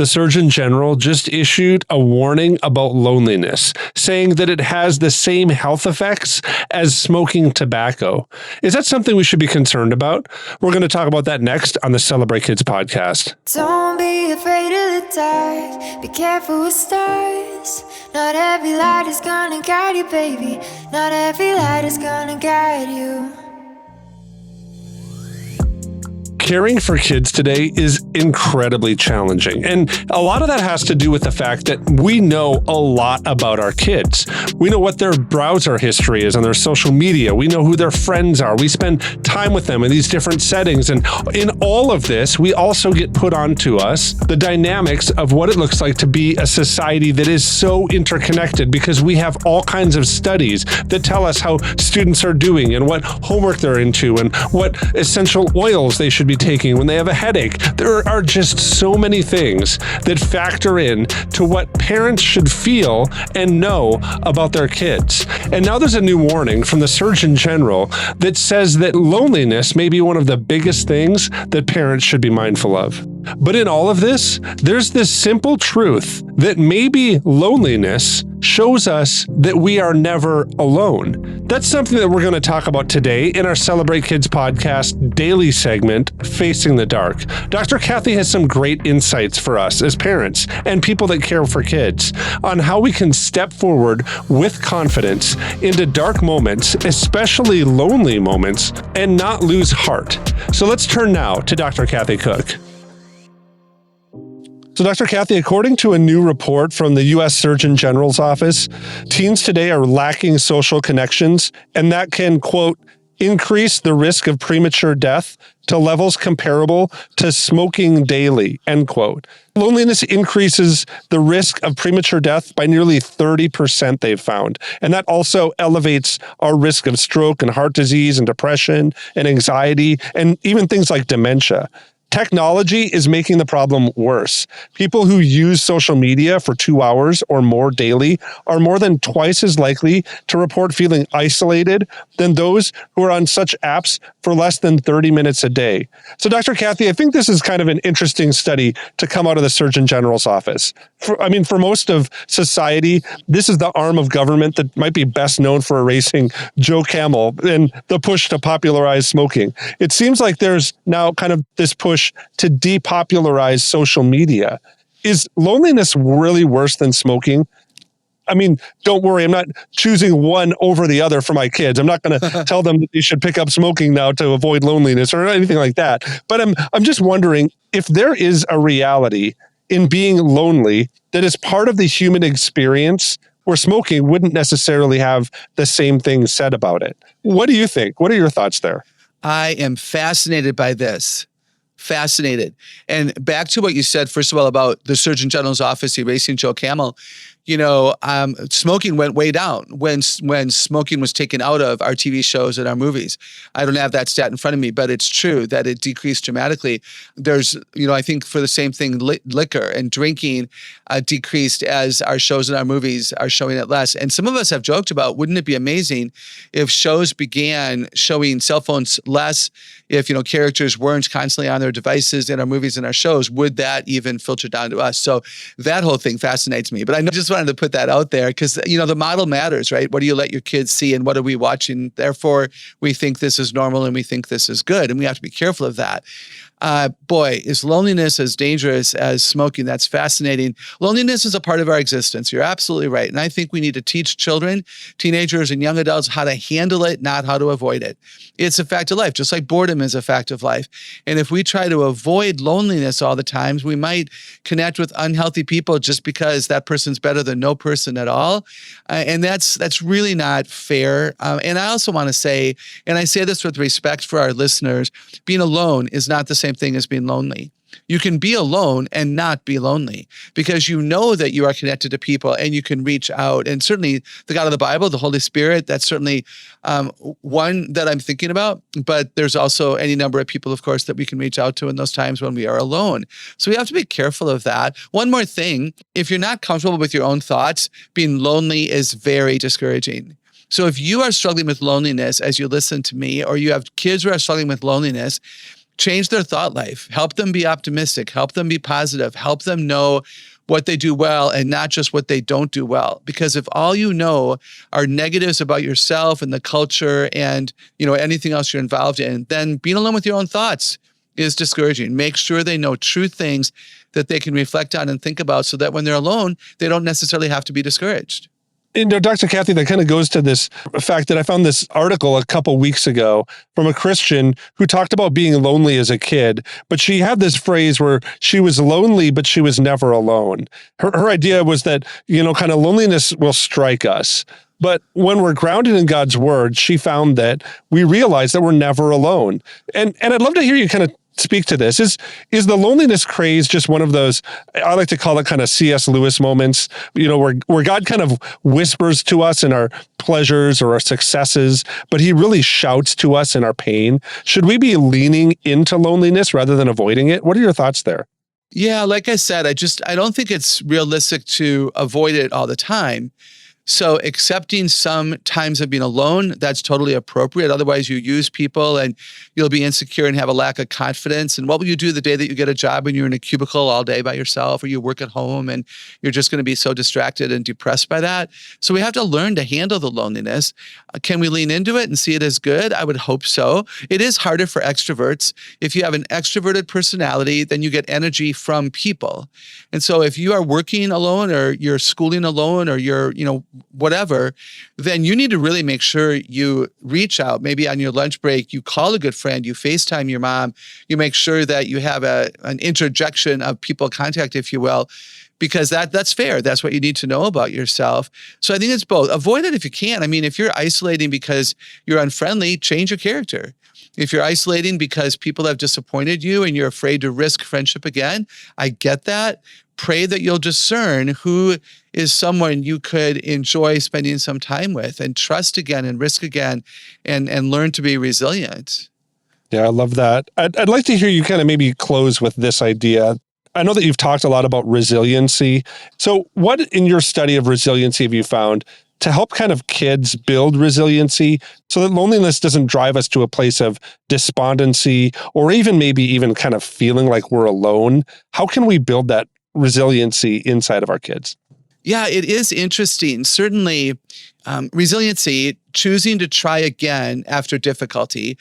the Surgeon General just issued a warning about loneliness, saying that it has the same health effects as smoking tobacco. Is that something we should be concerned about? We're going to talk about that next on the Celebrate Kids podcast. Don't be afraid of the dark. Be careful with stars. Not every light is gonna guide you, baby. Not every light is gonna guide you. Caring for kids today is incredibly challenging. And a lot of that has to do with the fact that we know a lot about our kids. We know what their browser history is on their social media. We know who their friends are. We spend time with them in these different settings. And in all of this, we also get put onto us the dynamics of what it looks like to be a society that is so interconnected, because we have all kinds of studies that tell us how students are doing and what homework they're into and what essential oils they should be taking when they have a headache. There are just so many things that factor in to what parents should feel and know about their kids. And now there's a new warning from the Surgeon General that says that loneliness may be one of the biggest things that parents should be mindful of. But in all of this, there's this simple truth that maybe loneliness shows us that we are never alone. That's something that we're going to talk about today in our Celebrate Kids podcast daily segment, Facing the Dark. Dr. Kathy has some great insights for us as parents and people that care for kids on how we can step forward with confidence into dark moments, especially lonely moments, and not lose heart. So let's turn now to Dr. Kathy Cook. So, Dr. Kathy, according to a new report from the U.S. Surgeon General's office, teens today are lacking social connections, and that can, quote, increase the risk of premature death to levels comparable to smoking daily, end quote. Loneliness increases the risk of premature death by nearly 30%, they've found. And that also elevates our risk of stroke and heart disease and depression and anxiety and even things like dementia. Technology is making the problem worse. People who use social media for 2 hours or more daily are more than twice as likely to report feeling isolated than those who are on such apps for less than 30 minutes a day. So, Dr. Kathy, I think this is kind of an interesting study to come out of the Surgeon General's office. For most of society, this is the arm of government that might be best known for erasing Joe Camel and the push to popularize smoking. It seems like there's now kind of this push to depopularize social media. Is loneliness really worse than smoking? I mean, don't worry, I'm not choosing one over the other for my kids. I'm not going to tell them that they should pick up smoking now to avoid loneliness or anything like that. But I'm just wondering if there is a reality in being lonely that is part of the human experience where smoking wouldn't necessarily have the same thing said about it. What do you think? What are your thoughts there? I am fascinated by this. Fascinated. And back to what you said, first of all, about the Surgeon General's office erasing Joe Camel. Smoking went way down when smoking was taken out of our TV shows and our movies. I don't have that stat in front of me, but it's true that it decreased dramatically. There's, I think for the same thing, liquor and drinking decreased as our shows and our movies are showing it less. And some of us have joked about, wouldn't it be amazing if shows began showing cell phones less, if, characters weren't constantly on their devices in our movies and our shows, would that even filter down to us? So that whole thing fascinates me. But I just wanted to put that out there because, the model matters, right? What do you let your kids see and what are we watching? Therefore, we think this is normal and we think this is good. And we have to be careful of that. Is loneliness as dangerous as smoking? That's fascinating. Loneliness is a part of our existence. You're absolutely right. And I think we need to teach children, teenagers, and young adults how to handle it, not how to avoid it. It's a fact of life, just like boredom is a fact of life. And if we try to avoid loneliness all the time, we might connect with unhealthy people just because that person's better than no person at all. And that's really not fair. And I also want to say, and I say this with respect for our listeners, being alone is not the same thing as being lonely. You can be alone and not be lonely because you know that you are connected to people and you can reach out. And certainly the God of the Bible, the Holy Spirit, that's certainly one that I'm thinking about. But there's also any number of people, of course, that we can reach out to in those times when we are alone. So we have to be careful of that. One more thing, if you're not comfortable with your own thoughts, being lonely is very discouraging. So if you are struggling with loneliness as you listen to me, or you have kids who are struggling with loneliness, change their thought life, help them be optimistic, help them be positive, help them know what they do well and not just what they don't do well. Because if all you know are negatives about yourself and the culture and, anything else you're involved in, then being alone with your own thoughts is discouraging. Make sure they know true things that they can reflect on and think about so that when they're alone, they don't necessarily have to be discouraged. Dr. Kathy, that kind of goes to this fact that I found this article a couple weeks ago from a Christian who talked about being lonely as a kid, but she had this phrase where she was lonely, but she was never alone. Her idea was that, kind of loneliness will strike us. But when we're grounded in God's word, she found that we realize that we're never alone. And I'd love to hear you kind of speak to this. Is the loneliness craze just one of those, I like to call it kind of C.S. Lewis moments, where God kind of whispers to us in our pleasures or our successes, but he really shouts to us in our pain? Should we be leaning into loneliness rather than avoiding it? What are your thoughts there? Yeah, like I said, I don't think it's realistic to avoid it all the time. So accepting some times of being alone, that's totally appropriate. Otherwise, you use people and you'll be insecure and have a lack of confidence. And what will you do the day that you get a job and you're in a cubicle all day by yourself, or you work at home and you're just going to be so distracted and depressed by that? So we have to learn to handle the loneliness. Can we lean into it and see it as good? I would hope so. It is harder for extroverts. If you have an extroverted personality, then you get energy from people. And so if you are working alone or you're schooling alone or you're, whatever, then you need to really make sure you reach out. Maybe on your lunch break, you call a good friend, you FaceTime your mom, you make sure that you have an interjection of people contact, if you will, because that's fair. That's what you need to know about yourself. So I think it's both. Avoid it if you can. I mean, if you're isolating because you're unfriendly, change your character. If you're isolating because people have disappointed you and you're afraid to risk friendship again, I get that. Pray that you'll discern who is someone you could enjoy spending some time with, and trust again and risk again and learn to be resilient. Yeah, I love that. I'd like to hear you kind of maybe close with this idea. I know that you've talked a lot about resiliency. So what in your study of resiliency have you found to help kind of kids build resiliency so that loneliness doesn't drive us to a place of despondency or maybe even kind of feeling like we're alone? How can we build that resiliency inside of our kids? Yeah, it is interesting. Certainly, resiliency, choosing to try again after difficulty.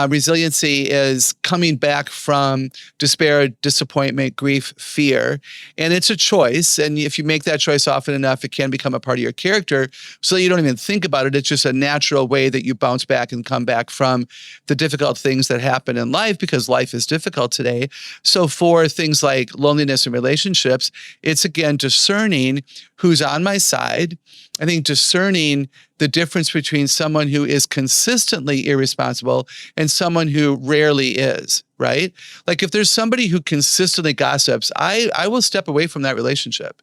Resiliency is coming back from despair, disappointment, grief, fear. And it's a choice. And if you make that choice often enough, it can become a part of your character so that you don't even think about it. It's just a natural way that you bounce back and come back from the difficult things that happen in life, because life is difficult today. So for things like loneliness and relationships, it's again discerning who's on my side. I think discerning the difference between someone who is consistently irresponsible and someone who rarely is, right? Like if there's somebody who consistently gossips, I will step away from that relationship.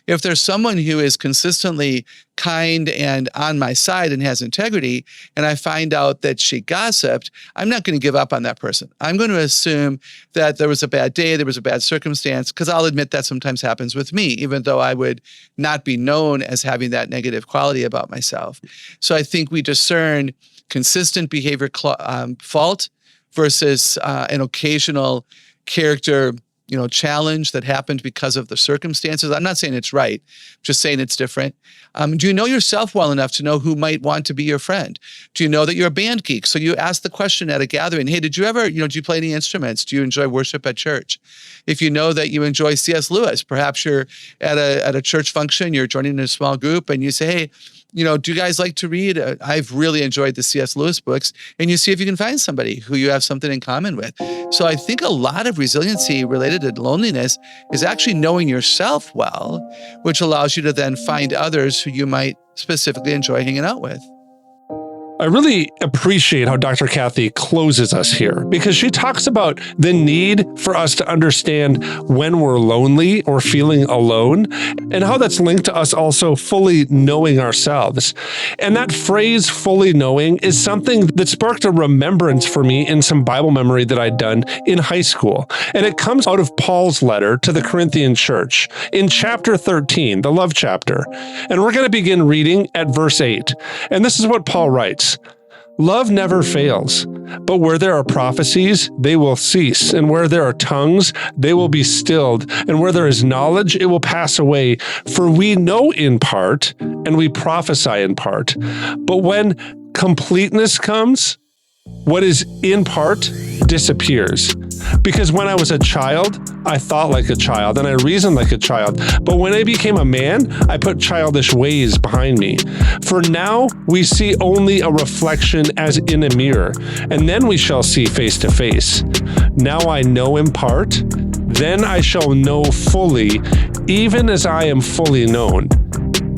If there's someone who is consistently kind and on my side and has integrity, and I find out that she gossiped, I'm not going to give up on that person. I'm going to assume that there was a bad day, there was a bad circumstance, because I'll admit that sometimes happens with me, even though I would not be known as having that negative quality about myself. So I think we discern consistent behavior fault versus an occasional character challenge that happened because of the circumstances. I'm not saying it's right, just saying it's different. Do you know yourself well enough to know who might want to be your friend? Do you know that you're a band geek? So you ask the question at a gathering, hey, did you ever, do you play any instruments? Do you enjoy worship at church? If you know that you enjoy C.S. Lewis, perhaps you're at a church function, you're joining a small group and you say, hey, do you guys like to read? I've really enjoyed the C.S. Lewis books. And you see if you can find somebody who you have something in common with. So I think a lot of resiliency related to loneliness is actually knowing yourself well, which allows you to then find others who you might specifically enjoy hanging out with. I really appreciate how Dr. Kathy closes us here, because she talks about the need for us to understand when we're lonely or feeling alone, and how that's linked to us also fully knowing ourselves. And that phrase, fully knowing, is something that sparked a remembrance for me in some Bible memory that I'd done in high school. And it comes out of Paul's letter to the Corinthian church in chapter 13, the love chapter. And we're going to begin reading at verse 8. And this is what Paul writes. Love never fails. But where there are prophecies, they will cease. And where there are tongues, they will be stilled. And where there is knowledge, it will pass away. For we know in part, and we prophesy in part. But when completeness comes, what is in part disappears. Because when I was a child, I thought like a child and I reasoned like a child. But when I became a man, I put childish ways behind me. For now we see only a reflection as in a mirror, and then we shall see face to face. Now I know in part, then I shall know fully, even as I am fully known.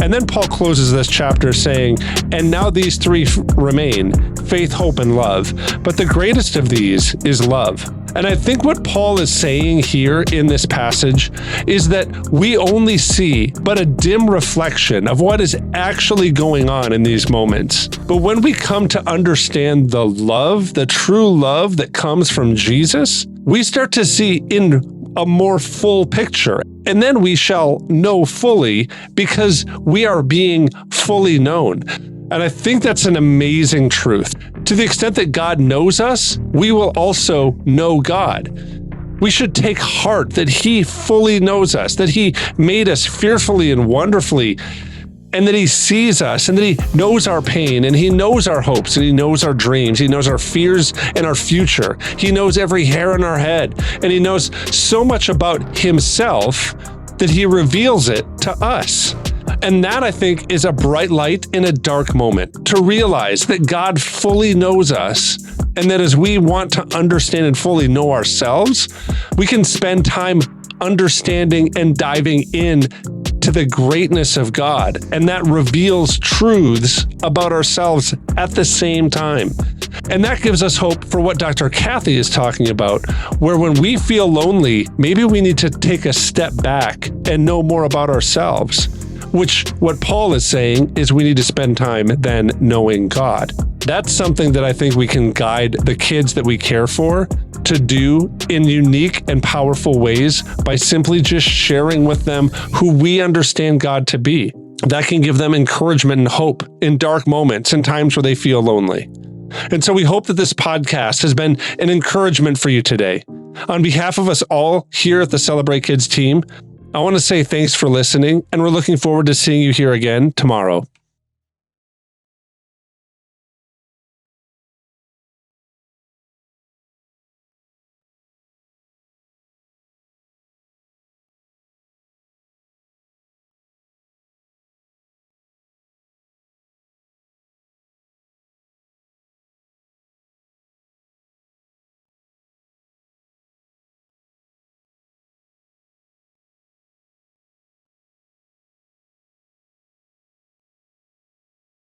And then Paul closes this chapter saying, and now these three remain, faith, hope, and love. But the greatest of these is love. And I think what Paul is saying here in this passage is that we only see but a dim reflection of what is actually going on in these moments. But when we come to understand the love, the true love that comes from Jesus, we start to see in a more full picture. And then we shall know fully because we are being fully known. And I think that's an amazing truth. To the extent that God knows us, we will also know God. We should take heart that He fully knows us, that He made us fearfully and wonderfully, and that He sees us, and that He knows our pain, and He knows our hopes, and He knows our dreams. He knows our fears and our future. He knows every hair on our head, and He knows so much about Himself that He reveals it to us. And that, I think, is a bright light in a dark moment, to realize that God fully knows us, and that as we want to understand and fully know ourselves, we can spend time understanding and diving in to the greatness of God, and that reveals truths about ourselves at the same time. And that gives us hope for what Dr. Kathy is talking about, where when we feel lonely, maybe we need to take a step back and know more about ourselves, which what Paul is saying is we need to spend time then knowing God. That's something that I think we can guide the kids that we care for to do in unique and powerful ways by simply just sharing with them who we understand God to be. That can give them encouragement and hope in dark moments and times where they feel lonely. And so we hope that this podcast has been an encouragement for you today. On behalf of us all here at the Celebrate Kids team, I want to say thanks for listening, and we're looking forward to seeing you here again tomorrow.